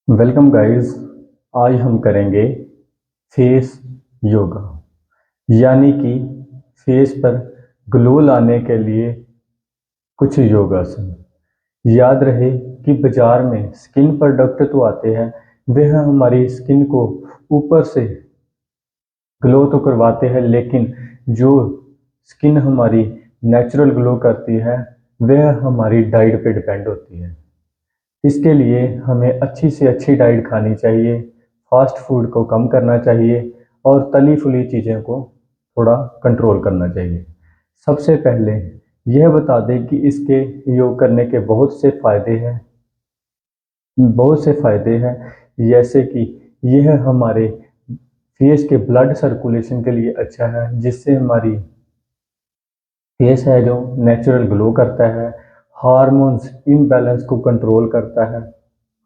Welcome guys. आज हम करेंगे फेस योगा, यानी कि फेस पर ग्लो लाने के लिए कुछ योगासन। याद रहे कि बाजार में स्किन प्रोडक्ट तो आते हैं, वह हमारी स्किन को ऊपर से ग्लो तो करवाते हैं, लेकिन जो स्किन हमारी नेचुरल ग्लो करती है वह हमारी डाइट पे डिपेंड होती है। इसके लिए हमें अच्छी से अच्छी डाइट खानी चाहिए, फास्ट फूड को कम करना चाहिए और तली फुली चीज़ों को थोड़ा कंट्रोल करना चाहिए। सबसे पहले यह बता दें कि इसके योग करने के बहुत से फ़ायदे हैं, जैसे कि यह हमारे फेस के ब्लड सर्कुलेशन के लिए अच्छा है, जिससे हमारी फेस है जो नेचुरल ग्लो करता है। हार्मोन्स इम्बैलेंस को कंट्रोल करता है,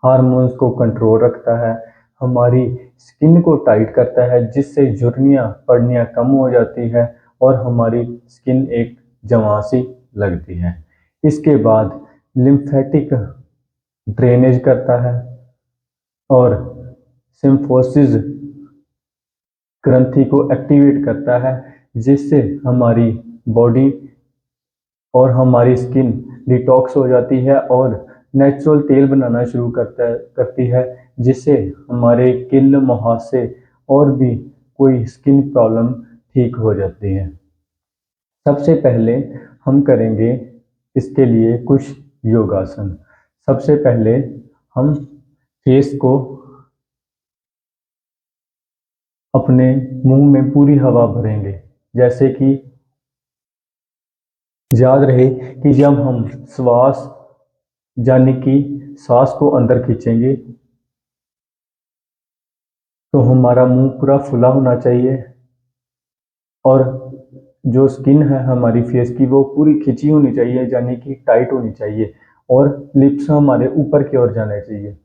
हार्मोन्स को कंट्रोल रखता है, हमारी स्किन को टाइट करता है, जिससे झुर्रियाँ पड़नियाँ कम हो जाती है और हमारी स्किन एक जवां सी लगती है। इसके बाद लिम्फेटिक ड्रेनेज करता है और सिम्फोसिस ग्रंथि को एक्टिवेट करता है, जिससे हमारी बॉडी और हमारी स्किन डिटॉक्स हो जाती है और नेचुरल तेल बनाना शुरू करती है, जिससे हमारे किल मुहासे और भी कोई स्किन प्रॉब्लम ठीक हो जाती है। सबसे पहले हम करेंगे इसके लिए कुछ योगासन। सबसे पहले हम फेस को अपने मुंह में पूरी हवा भरेंगे, जैसे कि याद रहे कि जब हम श्वास यानी कि सांस को अंदर खींचेंगे तो हमारा मुंह पूरा फुला होना चाहिए और जो स्किन है हमारी फेस की वो पूरी खिंची होनी चाहिए, यानी कि टाइट होनी चाहिए, और लिप्स हमारे ऊपर की ओर जाने चाहिए।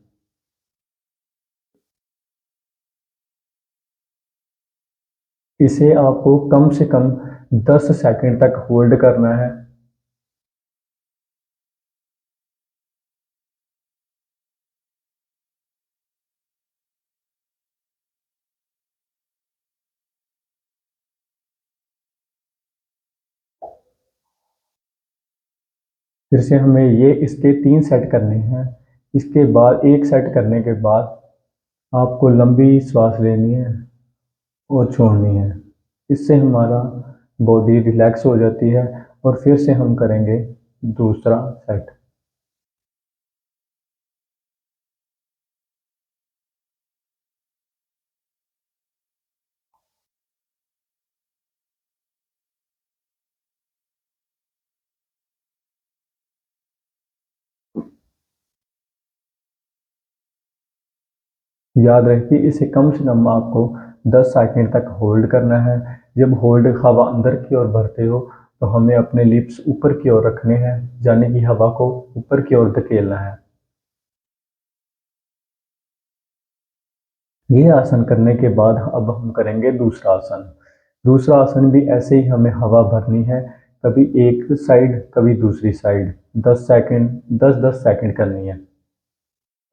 इसे आपको कम से कम 10 सेकंड तक होल्ड करना है। फिर से हमें ये इसके 3 सेट करने हैं। इसके बाद एक सेट करने के बाद आपको लंबी सांस लेनी है और छोड़नी है। इससे हमारा बॉडी रिलैक्स हो जाती है और फिर से हम करेंगे दूसरा सेट। याद रखिए इसे कम से कम आपको 10 सेकंड तक होल्ड करना है। जब होल्ड हवा अंदर की ओर भरते हो तो हमें अपने लिप्स ऊपर की ओर रखने हैं, यानी कि हवा को ऊपर की ओर धकेलना है। ये आसन करने के बाद अब हम करेंगे दूसरा आसन। दूसरा आसन भी ऐसे ही हमें हवा भरनी है, कभी एक साइड कभी दूसरी साइड, 10 सेकंड 10-10 सेकंड करनी है,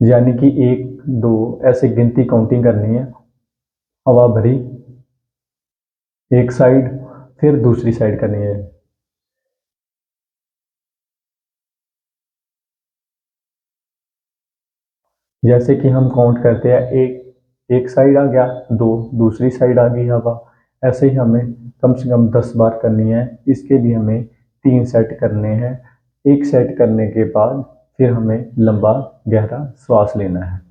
यानी कि 1 2 ऐसे गिनती काउंटिंग करनी है। हवा भरी एक साइड, फिर दूसरी साइड करनी है। जैसे कि हम काउंट करते हैं, एक एक साइड आ गया, दो दूसरी साइड आ गई हवा। ऐसे ही हमें कम से कम 10 बार करनी है। इसके भी हमें 3 सेट करने हैं। एक सेट करने के बाद फिर हमें लंबा गहरा श्वास लेना है।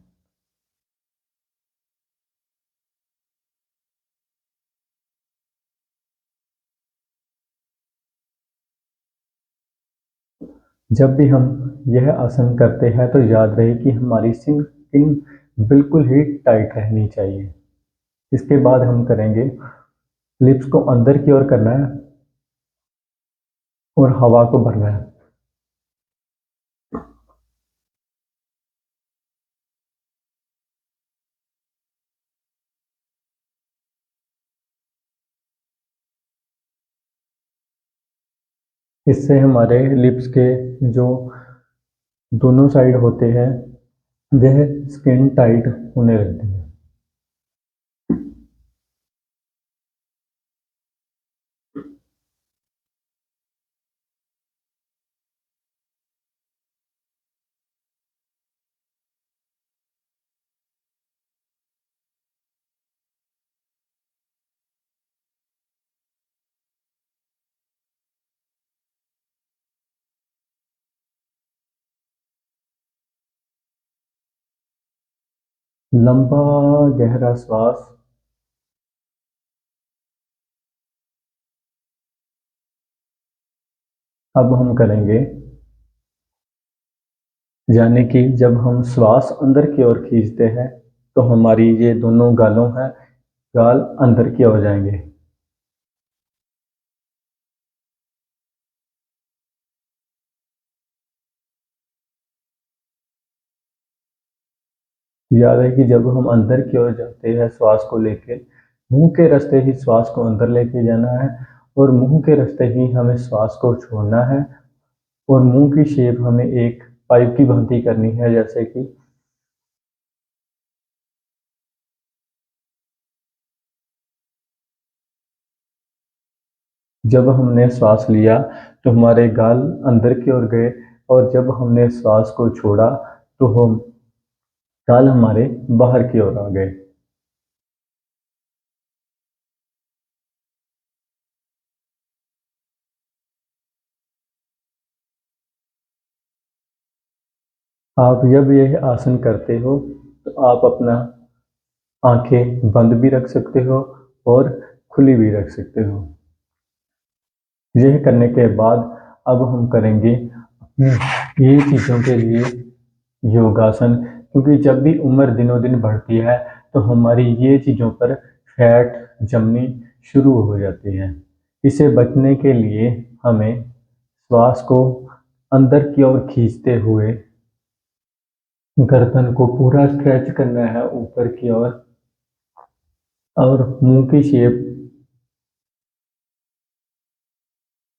जब भी हम यह आसन करते हैं तो याद रहे कि हमारी स्किन बिल्कुल ही टाइट रहनी चाहिए। इसके बाद हम करेंगे, लिप्स को अंदर की ओर करना है और हवा को भरना है। इससे हमारे लिप्स के जो दोनों साइड होते हैं वह स्किन टाइट होने लगती है। लंबा गहरा श्वास अब हम करेंगे, यानी कि जब हम श्वास अंदर की ओर खींचते हैं तो हमारी ये दोनों गालों हैं, गाल अंदर की ओर जाएंगे। याद है कि जब हम अंदर की ओर जाते हैं श्वास को लेके, मुंह के रास्ते ही श्वास को अंदर लेके जाना है और मुंह के रास्ते ही हमें श्वास को छोड़ना है। और मुंह की शेप हमें एक पाइप की भांति करनी है, जैसे कि जब हमने श्वास लिया तो हमारे गाल अंदर की ओर गए और जब हमने श्वास को छोड़ा तो हम गाल हमारे बाहर की ओर आ गए। आप जब यह आसन करते हो तो आप अपना आंखें बंद भी रख सकते हो और खुली भी रख सकते हो। यह करने के बाद अब हम करेंगे ये चीज़ों के लिए योगासन, क्योंकि जब भी उम्र दिनों दिन बढ़ती है तो हमारी ये चीज़ों पर फैट जमनी शुरू हो जाती है। इसे बचने के लिए हमें श्वास को अंदर की ओर खींचते हुए गर्दन को पूरा स्ट्रेच करना है ऊपर की ओर और मुंह की शेप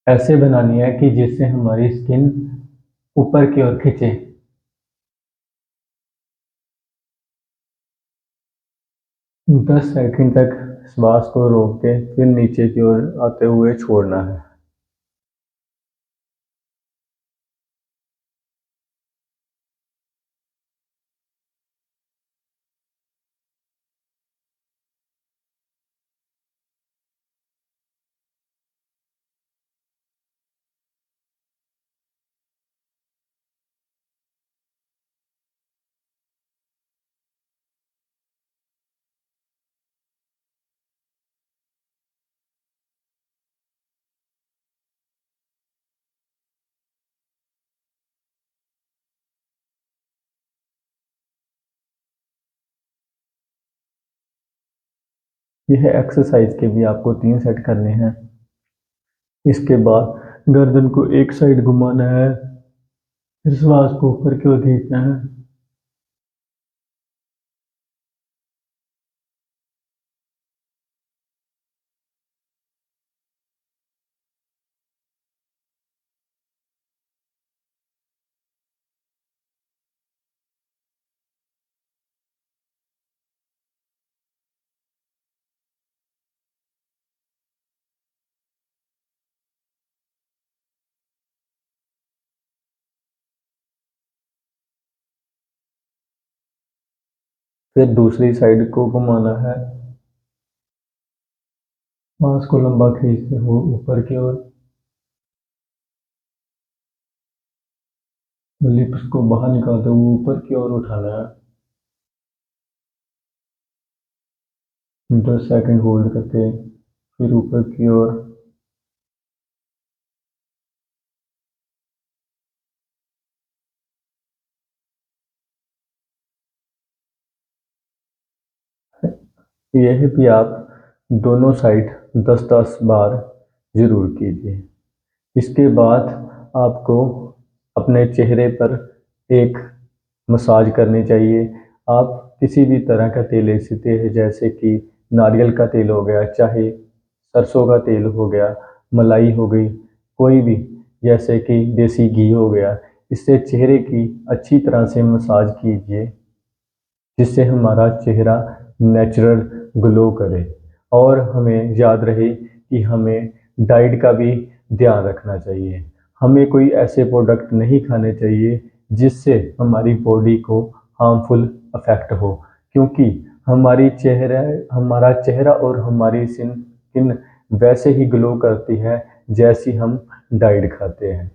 ऐसे बनानी है कि जिससे हमारी स्किन ऊपर की ओर खींचे। 10 सेकंड तक श्वास को रोक के फिर नीचे की ओर आते हुए छोड़ना है। यह एक्सरसाइज के भी आपको 3 सेट करने हैं। इसके बाद गर्दन को एक साइड घुमाना है, फिर श्वास को ऊपर की ओर खींचना है। फिर दूसरी साइड को घुमाना है, श्वास को लंबा खींचते हुए ऊपर की ओर, लिप्स को बाहर निकालते हुए ऊपर की ओर उठाना है। 10 सेकंड होल्ड करके फिर ऊपर की ओर। यह भी आप दोनों साइड 10-10 बार जरूर कीजिए। इसके बाद आपको अपने चेहरे पर एक मसाज करनी चाहिए। आप किसी भी तरह का तेल ले सकते हैं, जैसे कि नारियल का तेल हो गया, चाहे सरसों का तेल हो गया, मलाई हो गई, कोई भी, जैसे कि देसी घी हो गया। इससे चेहरे की अच्छी तरह से मसाज कीजिए जिससे हमारा चेहरा नेचुरल ग्लो करे। और हमें याद रहे कि हमें डाइट का भी ध्यान रखना चाहिए। हमें कोई ऐसे प्रोडक्ट नहीं खाने चाहिए जिससे हमारी बॉडी को हार्मफुल अफेक्ट हो, क्योंकि हमारा चेहरा और हमारी स्किन वैसे ही ग्लो करती है जैसी हम डाइट खाते हैं।